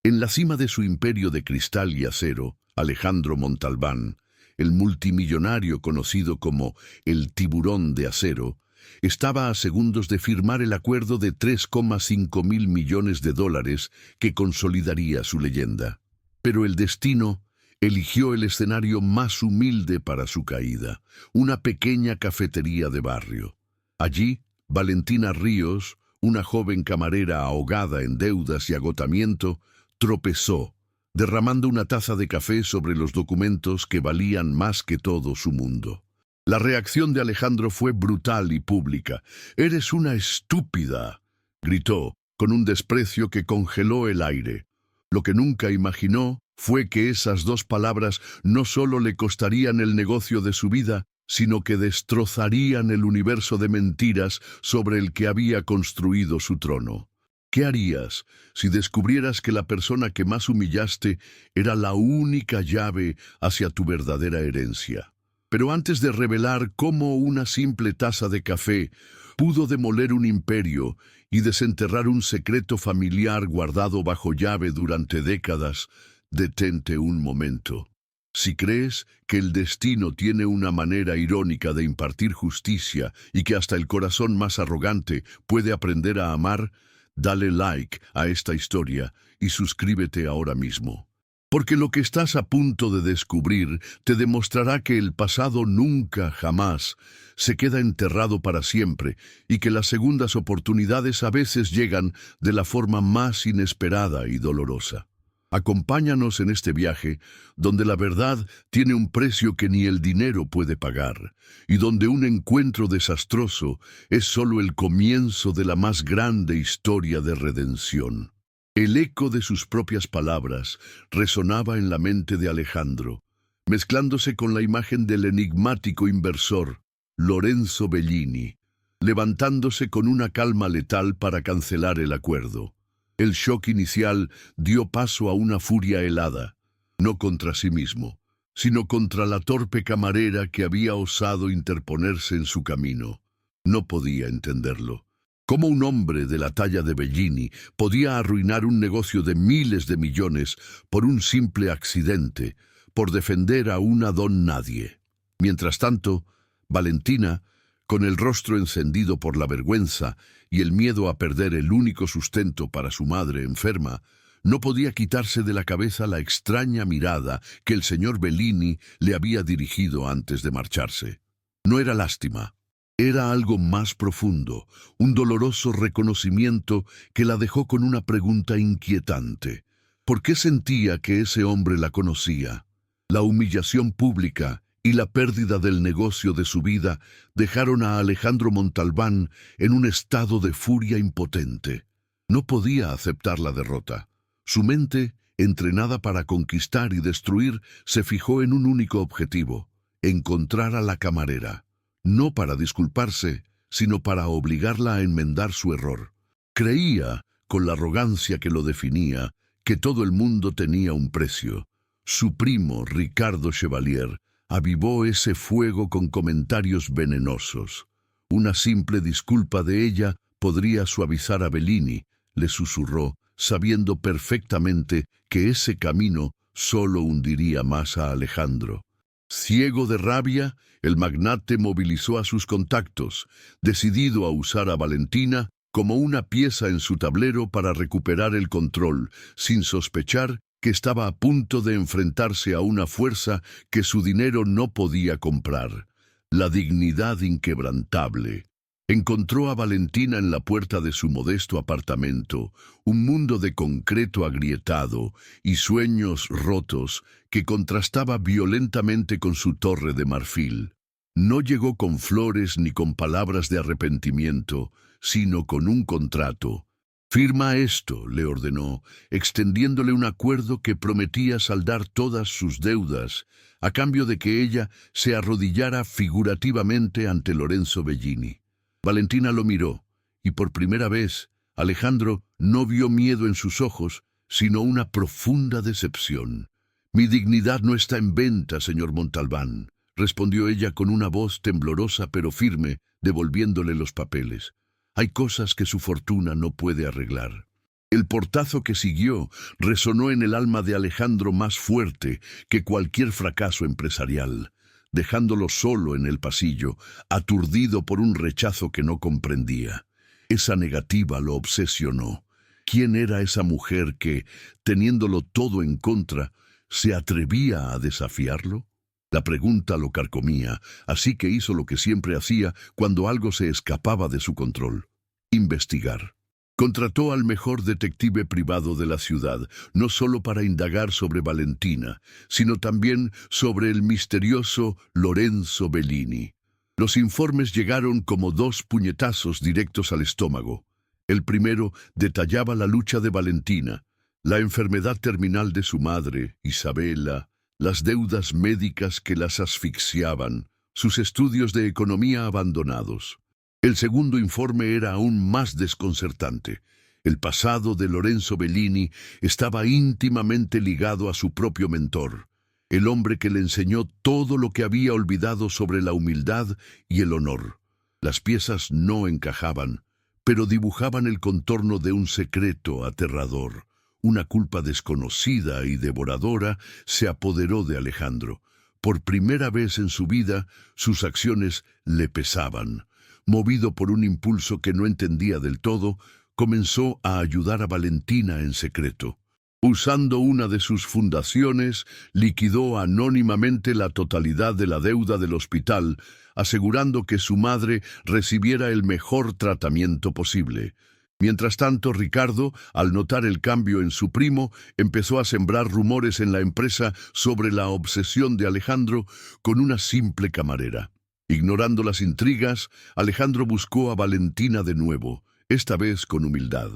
En la cima de su imperio de cristal y acero, Alejandro Montalbán, el multimillonario conocido como el Tiburón de Acero, estaba a segundos de firmar el acuerdo de 3,5 mil millones de dólares que consolidaría su leyenda. Pero el destino eligió el escenario más humilde para su caída, una pequeña cafetería de barrio. Allí, Valentina Ríos, una joven camarera ahogada en deudas y agotamiento, tropezó, derramando una taza de café sobre los documentos que valían más que todo su mundo. La reacción de Alejandro fue brutal y pública. «¡Eres una estúpida!», gritó, con un desprecio que congeló el aire. Lo que nunca imaginó fue que esas dos palabras no solo le costarían el negocio de su vida, sino que destrozarían el universo de mentiras sobre el que había construido su trono. ¿Qué harías si descubrieras que la persona que más humillaste era la única llave hacia tu verdadera herencia? Pero antes de revelar cómo una simple taza de café pudo demoler un imperio y desenterrar un secreto familiar guardado bajo llave durante décadas, detente un momento. Si crees que el destino tiene una manera irónica de impartir justicia y que hasta el corazón más arrogante puede aprender a amar, dale like a esta historia y suscríbete ahora mismo. Porque lo que estás a punto de descubrir te demostrará que el pasado nunca, jamás, se queda enterrado para siempre y que las segundas oportunidades a veces llegan de la forma más inesperada y dolorosa. Acompáñanos en este viaje donde la verdad tiene un precio que ni el dinero puede pagar y donde un encuentro desastroso es solo el comienzo de la más grande historia de redención. El eco de sus propias palabras resonaba en la mente de Alejandro, mezclándose con la imagen del enigmático inversor, Lorenzo Bellini, levantándose con una calma letal para cancelar el acuerdo. El shock inicial dio paso a una furia helada, no contra sí mismo, sino contra la torpe camarera que había osado interponerse en su camino. No podía entenderlo. ¿Cómo un hombre de la talla de Bellini podía arruinar un negocio de miles de millones por un simple accidente, por defender a una don nadie? Mientras tanto, Valentina, con el rostro encendido por la vergüenza y el miedo a perder el único sustento para su madre enferma, no podía quitarse de la cabeza la extraña mirada que el señor Bellini le había dirigido antes de marcharse. No era lástima. Era algo más profundo, un doloroso reconocimiento que la dejó con una pregunta inquietante. ¿Por qué sentía que ese hombre la conocía? La humillación pública y la pérdida del negocio de su vida dejaron a Alejandro Montalbán en un estado de furia impotente. No podía aceptar la derrota. Su mente, entrenada para conquistar y destruir, se fijó en un único objetivo: encontrar a la camarera. No para disculparse, sino para obligarla a enmendar su error. Creía, con la arrogancia que lo definía, que todo el mundo tenía un precio. Su primo, Ricardo Chevalier, avivó ese fuego con comentarios venenosos. Una simple disculpa de ella podría suavizar a Bellini, le susurró, sabiendo perfectamente que ese camino solo hundiría más a Alejandro. Ciego de rabia, el magnate movilizó a sus contactos, decidido a usar a Valentina como una pieza en su tablero para recuperar el control, sin sospechar que estaba a punto de enfrentarse a una fuerza que su dinero no podía comprar: la dignidad inquebrantable. Encontró a Valentina en la puerta de su modesto apartamento, un mundo de concreto agrietado y sueños rotos que contrastaba violentamente con su torre de marfil. No llegó con flores ni con palabras de arrepentimiento, sino con un contrato. «Firma esto», le ordenó, extendiéndole un acuerdo que prometía saldar todas sus deudas, a cambio de que ella se arrodillara figurativamente ante Lorenzo Bellini. Valentina lo miró, y por primera vez Alejandro no vio miedo en sus ojos, sino una profunda decepción. «Mi dignidad no está en venta, señor Montalbán», respondió ella con una voz temblorosa pero firme, devolviéndole los papeles. «Hay cosas que su fortuna no puede arreglar». El portazo que siguió resonó en el alma de Alejandro más fuerte que cualquier fracaso empresarial, dejándolo solo en el pasillo, aturdido por un rechazo que no comprendía. Esa negativa lo obsesionó. ¿Quién era esa mujer que, teniéndolo todo en contra, se atrevía a desafiarlo? La pregunta lo carcomía, así que hizo lo que siempre hacía cuando algo se escapaba de su control: investigar. Contrató al mejor detective privado de la ciudad, no solo para indagar sobre Valentina, sino también sobre el misterioso Lorenzo Bellini. Los informes llegaron como dos puñetazos directos al estómago. El primero detallaba la lucha de Valentina, la enfermedad terminal de su madre, Isabela, las deudas médicas que las asfixiaban, sus estudios de economía abandonados. El segundo informe era aún más desconcertante. El pasado de Lorenzo Bellini estaba íntimamente ligado a su propio mentor, el hombre que le enseñó todo lo que había olvidado sobre la humildad y el honor. Las piezas no encajaban, pero dibujaban el contorno de un secreto aterrador. Una culpa desconocida y devoradora se apoderó de Alejandro. Por primera vez en su vida, sus acciones le pesaban. Movido por un impulso que no entendía del todo, comenzó a ayudar a Valentina en secreto. Usando una de sus fundaciones, liquidó anónimamente la totalidad de la deuda del hospital, asegurando que su madre recibiera el mejor tratamiento posible. Mientras tanto, Ricardo, al notar el cambio en su primo, empezó a sembrar rumores en la empresa sobre la obsesión de Alejandro con una simple camarera. Ignorando las intrigas, Alejandro buscó a Valentina de nuevo, esta vez con humildad.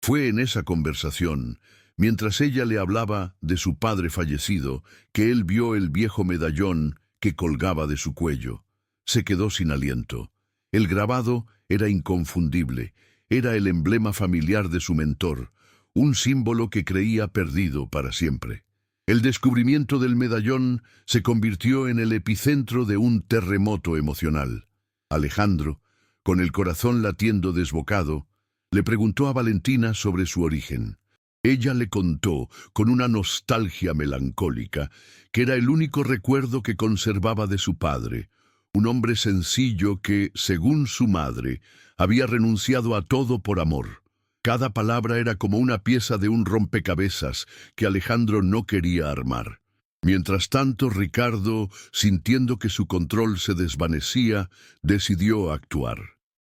Fue en esa conversación, mientras ella le hablaba de su padre fallecido, que él vio el viejo medallón que colgaba de su cuello. Se quedó sin aliento. El grabado era inconfundible, era el emblema familiar de su mentor, un símbolo que creía perdido para siempre. El descubrimiento del medallón se convirtió en el epicentro de un terremoto emocional. Alejandro, con el corazón latiendo desbocado, le preguntó a Valentina sobre su origen. Ella le contó, con una nostalgia melancólica, que era el único recuerdo que conservaba de su padre, un hombre sencillo que, según su madre, había renunciado a todo por amor. Cada palabra era como una pieza de un rompecabezas que Alejandro no quería armar. Mientras tanto, Ricardo, sintiendo que su control se desvanecía, decidió actuar.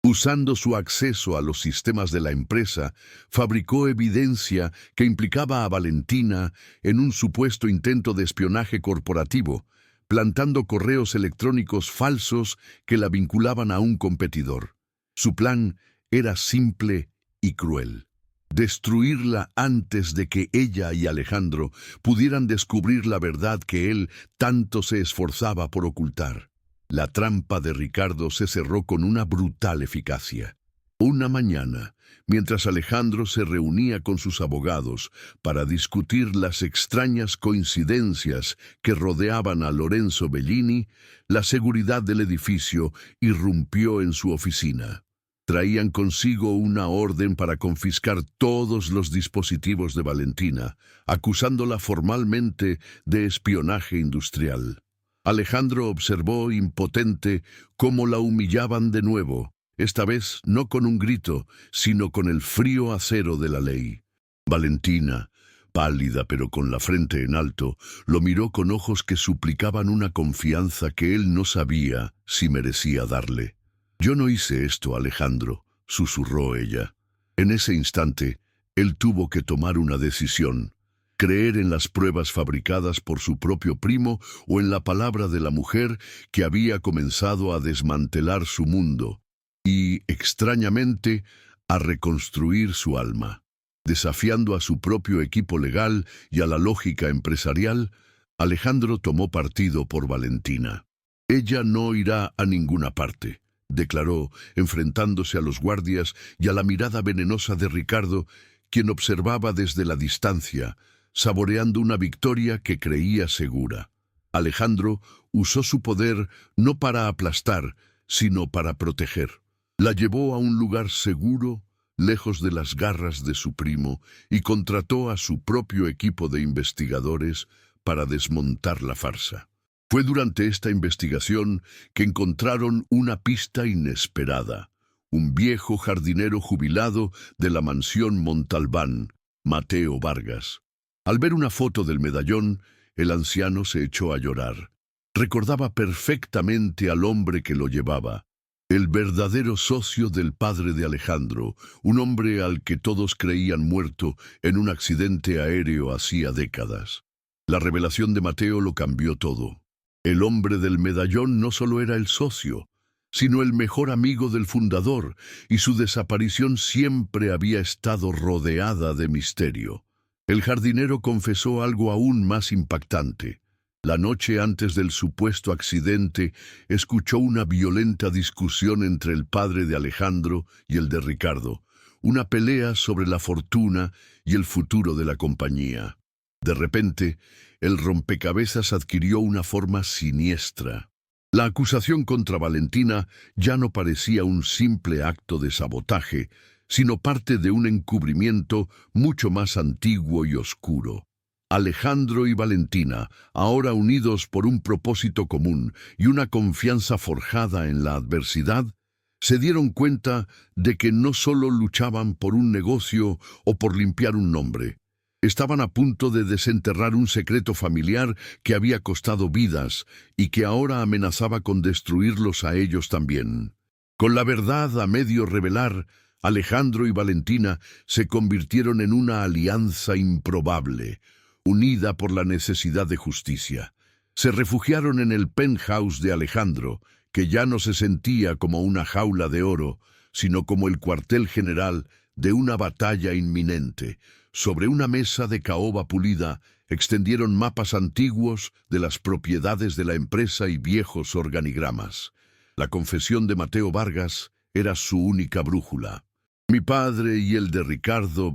Usando su acceso a los sistemas de la empresa, fabricó evidencia que implicaba a Valentina en un supuesto intento de espionaje corporativo, plantando correos electrónicos falsos que la vinculaban a un competidor. Su plan era simple y cruel: destruirla antes de que ella y Alejandro pudieran descubrir la verdad que él tanto se esforzaba por ocultar. La trampa de Ricardo se cerró con una brutal eficacia. Una mañana, mientras Alejandro se reunía con sus abogados para discutir las extrañas coincidencias que rodeaban a Lorenzo Bellini, la seguridad del edificio irrumpió en su oficina. Traían consigo una orden para confiscar todos los dispositivos de Valentina, acusándola formalmente de espionaje industrial. Alejandro observó impotente cómo la humillaban de nuevo, esta vez no con un grito, sino con el frío acero de la ley. Valentina, pálida pero con la frente en alto, lo miró con ojos que suplicaban una confianza que él no sabía si merecía darle. «Yo no hice esto, Alejandro», susurró ella. En ese instante, él tuvo que tomar una decisión: creer en las pruebas fabricadas por su propio primo o en la palabra de la mujer que había comenzado a desmantelar su mundo y, extrañamente, a reconstruir su alma. Desafiando a su propio equipo legal y a la lógica empresarial, Alejandro tomó partido por Valentina. «Ella no irá a ninguna parte», declaró, enfrentándose a los guardias y a la mirada venenosa de Ricardo, quien observaba desde la distancia, saboreando una victoria que creía segura. Alejandro usó su poder no para aplastar, sino para proteger. La llevó a un lugar seguro, lejos de las garras de su primo, y contrató a su propio equipo de investigadores para desmontar la farsa. Fue durante esta investigación que encontraron una pista inesperada: un viejo jardinero jubilado de la mansión Montalbán, Mateo Vargas. Al ver una foto del medallón, el anciano se echó a llorar. Recordaba perfectamente al hombre que lo llevaba, el verdadero socio del padre de Alejandro, un hombre al que todos creían muerto en un accidente aéreo hacía décadas. La revelación de Mateo lo cambió todo. El hombre del medallón no solo era el socio, sino el mejor amigo del fundador, y su desaparición siempre había estado rodeada de misterio. El jardinero confesó algo aún más impactante. La noche antes del supuesto accidente, escuchó una violenta discusión entre el padre de Alejandro y el de Ricardo, una pelea sobre la fortuna y el futuro de la compañía. De repente, el rompecabezas adquirió una forma siniestra. La acusación contra Valentina ya no parecía un simple acto de sabotaje, sino parte de un encubrimiento mucho más antiguo y oscuro. Alejandro y Valentina, ahora unidos por un propósito común y una confianza forjada en la adversidad, se dieron cuenta de que no solo luchaban por un negocio o por limpiar un nombre. Estaban a punto de desenterrar un secreto familiar que había costado vidas y que ahora amenazaba con destruirlos a ellos también. Con la verdad a medio revelar, Alejandro y Valentina se convirtieron en una alianza improbable, unida por la necesidad de justicia. Se refugiaron en el penthouse de Alejandro, que ya no se sentía como una jaula de oro, sino como el cuartel general de una batalla inminente. Sobre una mesa de caoba pulida extendieron mapas antiguos de las propiedades de la empresa y viejos organigramas. La confesión de Mateo Vargas era su única brújula. Mi padre y el de Ricardo,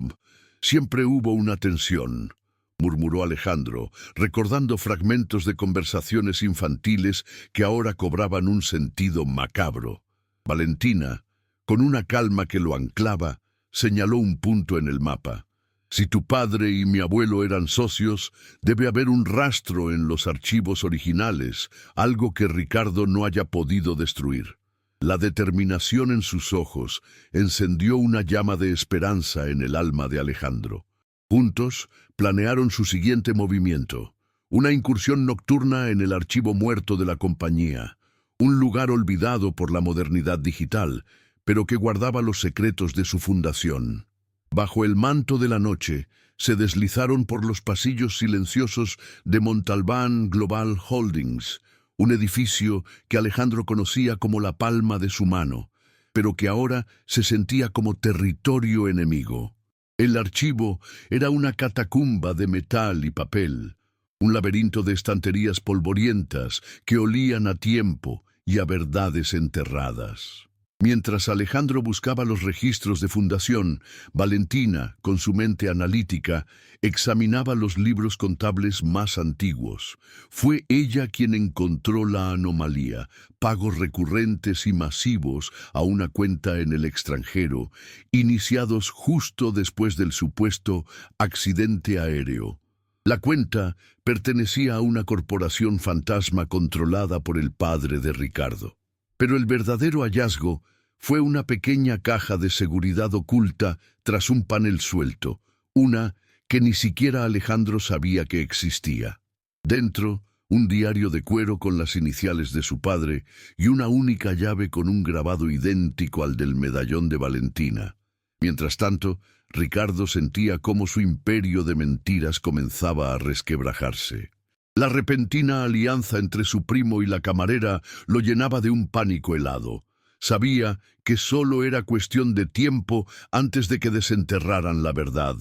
siempre hubo una tensión, murmuró Alejandro, recordando fragmentos de conversaciones infantiles que ahora cobraban un sentido macabro. Valentina, con una calma que lo anclaba, señaló un punto en el mapa. Si tu padre y mi abuelo eran socios, debe haber un rastro en los archivos originales, algo que Ricardo no haya podido destruir. La determinación en sus ojos encendió una llama de esperanza en el alma de Alejandro. Juntos planearon su siguiente movimiento, una incursión nocturna en el archivo muerto de la compañía, un lugar olvidado por la modernidad digital, pero que guardaba los secretos de su fundación. Bajo el manto de la noche, se deslizaron por los pasillos silenciosos de Montalbán Global Holdings, un edificio que Alejandro conocía como la palma de su mano, pero que ahora se sentía como territorio enemigo. El archivo era una catacumba de metal y papel, un laberinto de estanterías polvorientas que olían a tiempo y a verdades enterradas. Mientras Alejandro buscaba los registros de fundación, Valentina, con su mente analítica, examinaba los libros contables más antiguos. Fue ella quien encontró la anomalía, pagos recurrentes y masivos a una cuenta en el extranjero, iniciados justo después del supuesto accidente aéreo. La cuenta pertenecía a una corporación fantasma controlada por el padre de Ricardo. Pero el verdadero hallazgo fue una pequeña caja de seguridad oculta tras un panel suelto, una que ni siquiera Alejandro sabía que existía. Dentro, un diario de cuero con las iniciales de su padre y una única llave con un grabado idéntico al del medallón de Valentina. Mientras tanto, Ricardo sentía cómo su imperio de mentiras comenzaba a resquebrajarse. La repentina alianza entre su primo y la camarera lo llenaba de un pánico helado. Sabía que solo era cuestión de tiempo antes de que desenterraran la verdad.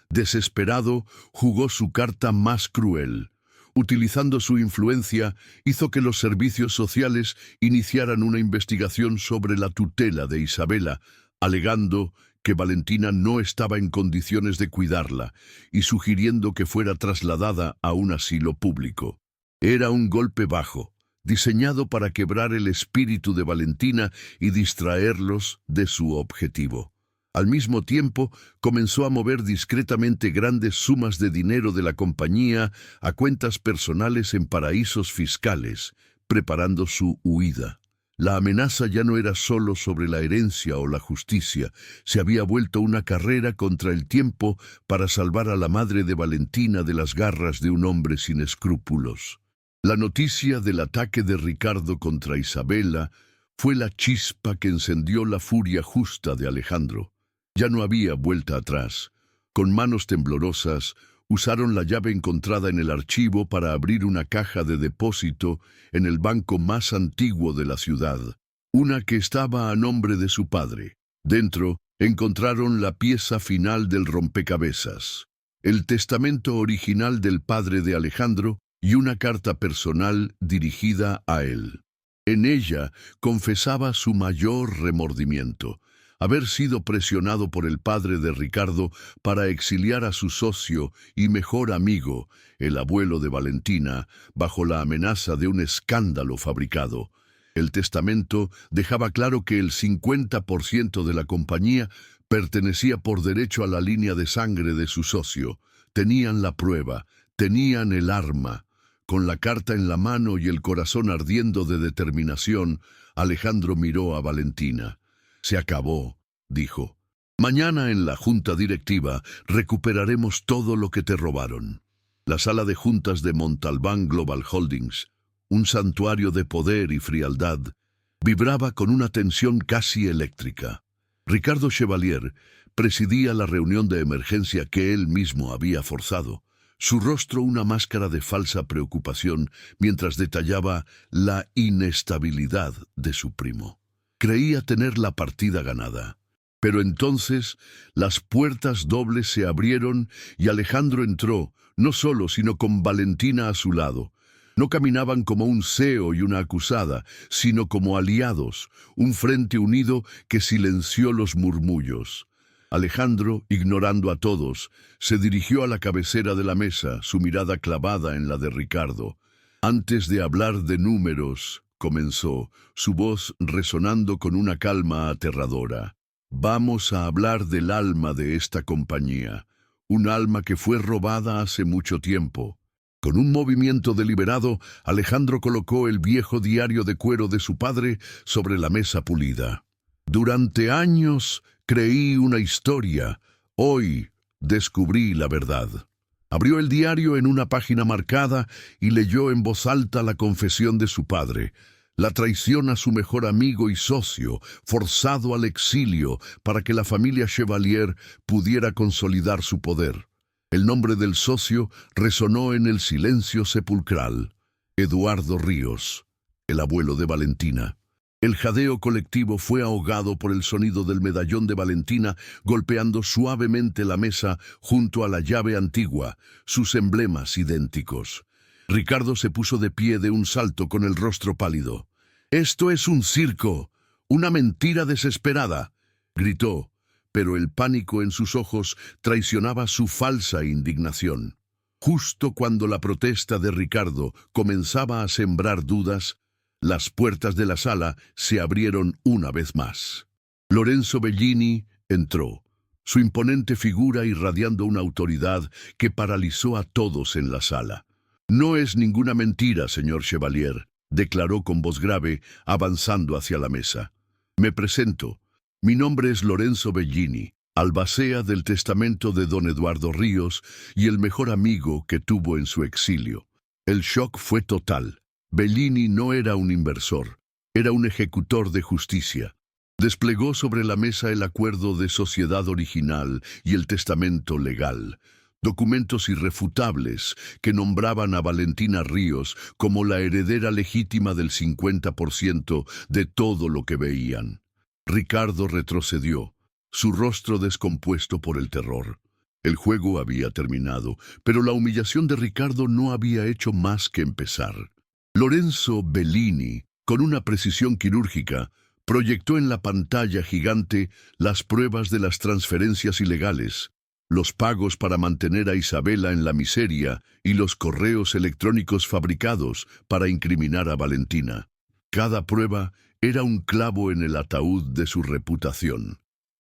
Desesperado, jugó su carta más cruel. Utilizando su influencia, hizo que los servicios sociales iniciaran una investigación sobre la tutela de Isabela, alegando que Valentina no estaba en condiciones de cuidarla y sugiriendo que fuera trasladada a un asilo público. Era un golpe bajo, diseñado para quebrar el espíritu de Valentina y distraerlos de su objetivo. Al mismo tiempo, comenzó a mover discretamente grandes sumas de dinero de la compañía a cuentas personales en paraísos fiscales, preparando su huida. La amenaza ya no era solo sobre la herencia o la justicia, se había vuelto una carrera contra el tiempo para salvar a la madre de Valentina de las garras de un hombre sin escrúpulos. La noticia del ataque de Ricardo contra Isabela fue la chispa que encendió la furia justa de Alejandro. Ya no había vuelta atrás. Con manos temblorosas, usaron la llave encontrada en el archivo para abrir una caja de depósito en el banco más antiguo de la ciudad, una que estaba a nombre de su padre. Dentro encontraron la pieza final del rompecabezas, el testamento original del padre de Alejandro y una carta personal dirigida a él. En ella confesaba su mayor remordimiento: haber sido presionado por el padre de Ricardo para exiliar a su socio y mejor amigo, el abuelo de Valentina, bajo la amenaza de un escándalo fabricado. El testamento dejaba claro que el 50% de la compañía pertenecía por derecho a la línea de sangre de su socio. Tenían la prueba, tenían el arma. Con la carta en la mano y el corazón ardiendo de determinación, Alejandro miró a Valentina. «Se acabó», dijo. «Mañana en la junta directiva recuperaremos todo lo que te robaron». La sala de juntas de Montalbán Global Holdings, un santuario de poder y frialdad, vibraba con una tensión casi eléctrica. Ricardo Chevalier presidía la reunión de emergencia que él mismo había forzado, su rostro una máscara de falsa preocupación mientras detallaba la inestabilidad de su primo. Creía tener la partida ganada. Pero entonces las puertas dobles se abrieron y Alejandro entró, no solo, sino con Valentina a su lado. No caminaban como un CEO y una acusada, sino como aliados, un frente unido que silenció los murmullos. Alejandro, ignorando a todos, se dirigió a la cabecera de la mesa, su mirada clavada en la de Ricardo. «Antes de hablar de números», comenzó, su voz resonando con una calma aterradora, «vamos a hablar del alma de esta compañía, un alma que fue robada hace mucho tiempo». Con un movimiento deliberado, Alejandro colocó el viejo diario de cuero de su padre sobre la mesa pulida. «Durante años creí una historia, hoy descubrí la verdad». Abrió el diario en una página marcada y leyó en voz alta la confesión de su padre. La traición a su mejor amigo y socio, forzado al exilio para que la familia Chevalier pudiera consolidar su poder. El nombre del socio resonó en el silencio sepulcral. Eduardo Ríos, el abuelo de Valentina. El jadeo colectivo fue ahogado por el sonido del medallón de Valentina golpeando suavemente la mesa junto a la llave antigua, sus emblemas idénticos. Ricardo se puso de pie de un salto con el rostro pálido. «Esto es un circo, una mentira desesperada», gritó, pero el pánico en sus ojos traicionaba su falsa indignación. Justo cuando la protesta de Ricardo comenzaba a sembrar dudas, las puertas de la sala se abrieron una vez más. Lorenzo Bellini entró, su imponente figura irradiando una autoridad que paralizó a todos en la sala. «No es ninguna mentira, señor Chevalier», declaró con voz grave, avanzando hacia la mesa. «Me presento. Mi nombre es Lorenzo Bellini, albacea del testamento de don Eduardo Ríos y el mejor amigo que tuvo en su exilio». El shock fue total. Bellini no era un inversor, era un ejecutor de justicia. Desplegó sobre la mesa el acuerdo de sociedad original y el testamento legal, documentos irrefutables que nombraban a Valentina Ríos como la heredera legítima del 50% de todo lo que veían. Ricardo retrocedió, su rostro descompuesto por el terror. El juego había terminado, pero la humillación de Ricardo no había hecho más que empezar. Lorenzo Bellini, con una precisión quirúrgica, proyectó en la pantalla gigante las pruebas de las transferencias ilegales, los pagos para mantener a Isabela en la miseria y los correos electrónicos fabricados para incriminar a Valentina. Cada prueba era un clavo en el ataúd de su reputación.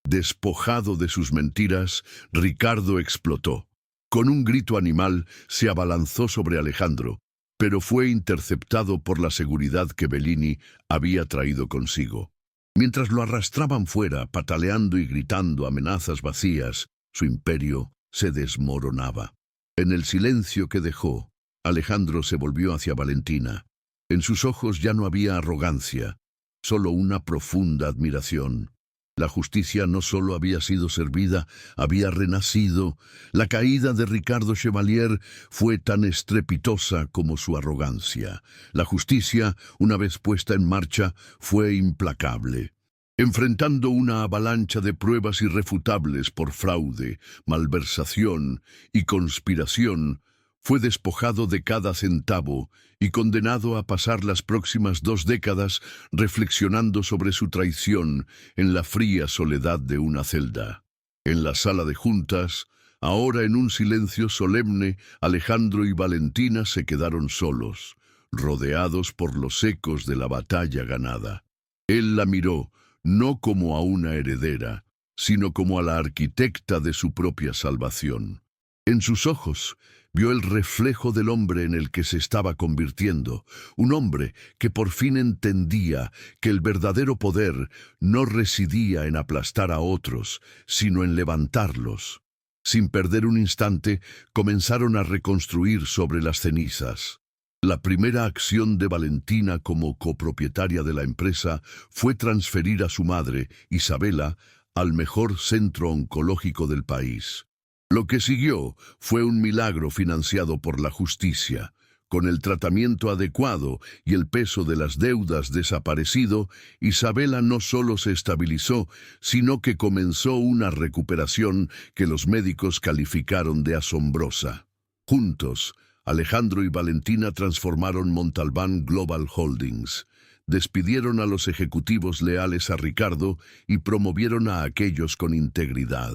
Despojado de sus mentiras, Ricardo explotó. Con un grito animal, se abalanzó sobre Alejandro, pero fue interceptado por la seguridad que Bellini había traído consigo. Mientras lo arrastraban fuera, pataleando y gritando amenazas vacías, su imperio se desmoronaba. En el silencio que dejó, Alejandro se volvió hacia Valentina. En sus ojos ya no había arrogancia, solo una profunda admiración. La justicia no solo había sido servida, había renacido. La caída de Ricardo Chevalier fue tan estrepitosa como su arrogancia. La justicia, una vez puesta en marcha, fue implacable. Enfrentando una avalancha de pruebas irrefutables por fraude, malversación y conspiración, fue despojado de cada centavo y condenado a pasar las próximas 2 décadas reflexionando sobre su traición en la fría soledad de una celda. En la sala de juntas, ahora en un silencio solemne, Alejandro y Valentina se quedaron solos, rodeados por los ecos de la batalla ganada. Él la miró, no como a una heredera, sino como a la arquitecta de su propia salvación. En sus ojos vio el reflejo del hombre en el que se estaba convirtiendo, un hombre que por fin entendía que el verdadero poder no residía en aplastar a otros, sino en levantarlos. Sin perder un instante, comenzaron a reconstruir sobre las cenizas. La primera acción de Valentina como copropietaria de la empresa fue transferir a su madre, Isabela, al mejor centro oncológico del país. Lo que siguió fue un milagro financiado por la justicia. Con el tratamiento adecuado y el peso de las deudas desaparecido, Isabela no solo se estabilizó, sino que comenzó una recuperación que los médicos calificaron de asombrosa. Juntos, Alejandro y Valentina transformaron Montalbán Global Holdings. Despidieron a los ejecutivos leales a Ricardo y promovieron a aquellos con integridad.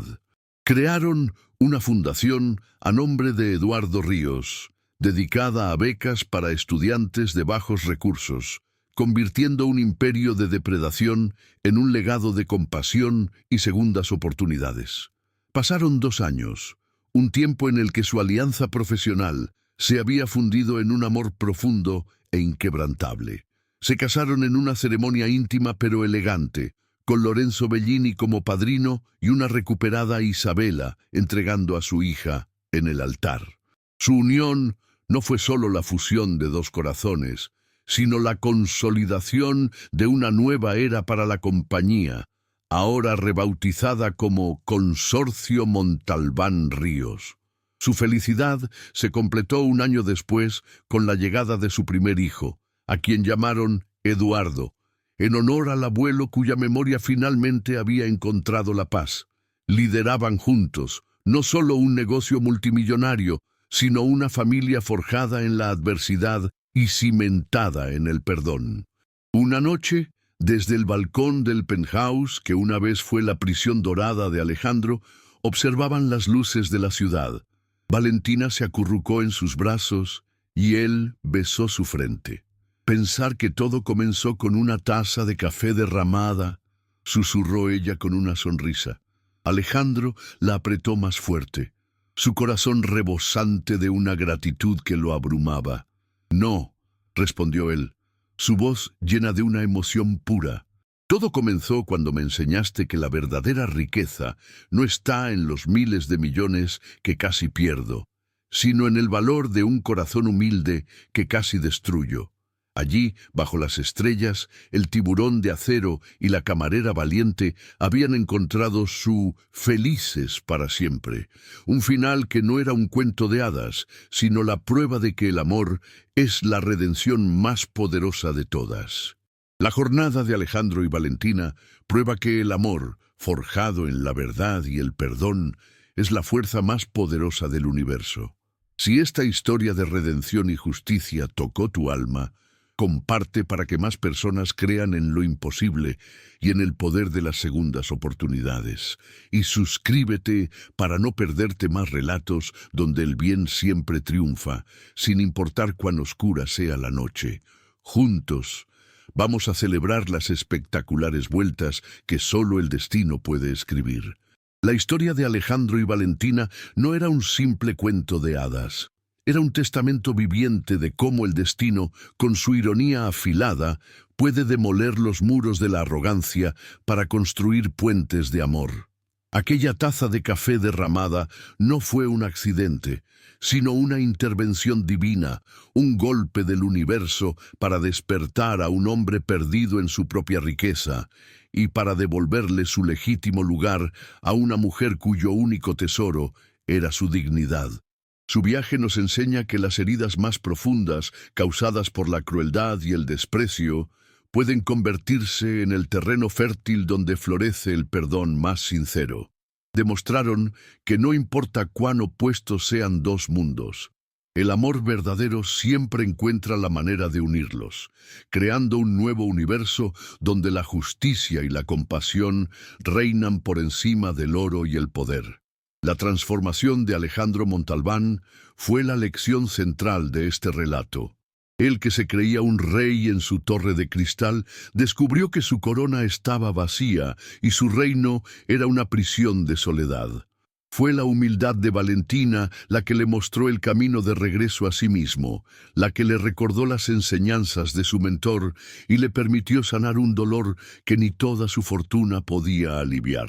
Crearon una fundación a nombre de Eduardo Ríos, dedicada a becas para estudiantes de bajos recursos, convirtiendo un imperio de depredación en un legado de compasión y segundas oportunidades. Pasaron 2 años, un tiempo en el que su alianza profesional se había fundido en un amor profundo e inquebrantable. Se casaron en una ceremonia íntima pero elegante, con Lorenzo Bellini como padrino y una recuperada Isabela entregando a su hija en el altar. Su unión no fue solo la fusión de 2 corazones, sino la consolidación de una nueva era para la compañía, ahora rebautizada como Consorcio Montalbán Ríos. Su felicidad se completó 1 año después con la llegada de su primer hijo, a quien llamaron Eduardo, en honor al abuelo cuya memoria finalmente había encontrado la paz. Lideraban juntos, no solo un negocio multimillonario, sino una familia forjada en la adversidad y cimentada en el perdón. Una noche, desde el balcón del penthouse, que una vez fue la prisión dorada de Alejandro, observaban las luces de la ciudad. Valentina se acurrucó en sus brazos y él besó su frente. Pensar que todo comenzó con una taza de café derramada, susurró ella con una sonrisa. Alejandro la apretó más fuerte, su corazón rebosante de una gratitud que lo abrumaba. No, respondió él, su voz llena de una emoción pura. Todo comenzó cuando me enseñaste que la verdadera riqueza no está en los miles de millones que casi pierdo, sino en el valor de un corazón humilde que casi destruyo. Allí, bajo las estrellas, el tiburón de acero y la camarera valiente habían encontrado su felices para siempre, un final que no era un cuento de hadas, sino la prueba de que el amor es la redención más poderosa de todas. La jornada de Alejandro y Valentina prueba que el amor, forjado en la verdad y el perdón, es la fuerza más poderosa del universo. Si esta historia de redención y justicia tocó tu alma, comparte para que más personas crean en lo imposible y en el poder de las segundas oportunidades. Y suscríbete para no perderte más relatos donde el bien siempre triunfa, sin importar cuán oscura sea la noche. Juntos, Vamos a celebrar las espectaculares vueltas que solo el destino puede escribir. La historia de Alejandro y Valentina no era un simple cuento de hadas. Era un testamento viviente de cómo el destino, con su ironía afilada, puede demoler los muros de la arrogancia para construir puentes de amor. Aquella taza de café derramada no fue un accidente, sino una intervención divina, un golpe del universo para despertar a un hombre perdido en su propia riqueza y para devolverle su legítimo lugar a una mujer cuyo único tesoro era su dignidad. Su viaje nos enseña que las heridas más profundas, causadas por la crueldad y el desprecio, pueden convertirse en el terreno fértil donde florece el perdón más sincero. Demostraron que no importa cuán opuestos sean dos mundos, el amor verdadero siempre encuentra la manera de unirlos, creando un nuevo universo donde la justicia y la compasión reinan por encima del oro y el poder. La transformación de Alejandro Montalbán fue la lección central de este relato. Él, que se creía un rey en su torre de cristal, descubrió que su corona estaba vacía y su reino era una prisión de soledad. Fue la humildad de Valentina la que le mostró el camino de regreso a sí mismo, la que le recordó las enseñanzas de su mentor y le permitió sanar un dolor que ni toda su fortuna podía aliviar.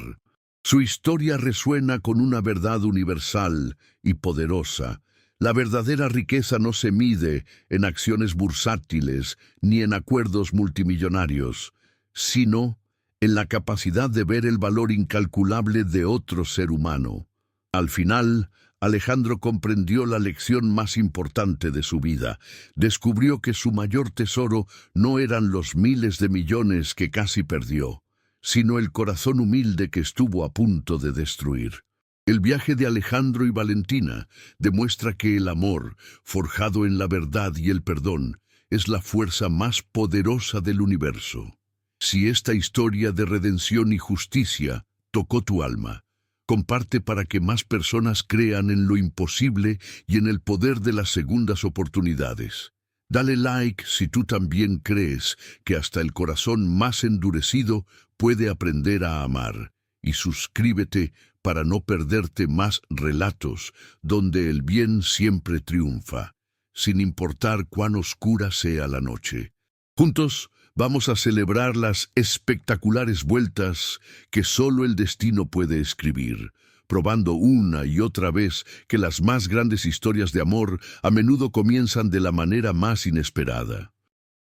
Su historia resuena con una verdad universal y poderosa. La verdadera riqueza no se mide en acciones bursátiles ni en acuerdos multimillonarios, sino en la capacidad de ver el valor incalculable de otro ser humano. Al final, Alejandro comprendió la lección más importante de su vida. Descubrió que su mayor tesoro no eran los miles de millones que casi perdió, sino el corazón humilde que estuvo a punto de destruir. El viaje de Alejandro y Valentina demuestra que el amor, forjado en la verdad y el perdón, es la fuerza más poderosa del universo. Si esta historia de redención y justicia tocó tu alma, comparte para que más personas crean en lo imposible y en el poder de las segundas oportunidades. Dale like si tú también crees que hasta el corazón más endurecido puede aprender a amar. Y suscríbete para no perderte más relatos donde el bien siempre triunfa, sin importar cuán oscura sea la noche. Juntos vamos a celebrar las espectaculares vueltas que solo el destino puede escribir, probando una y otra vez que las más grandes historias de amor a menudo comienzan de la manera más inesperada.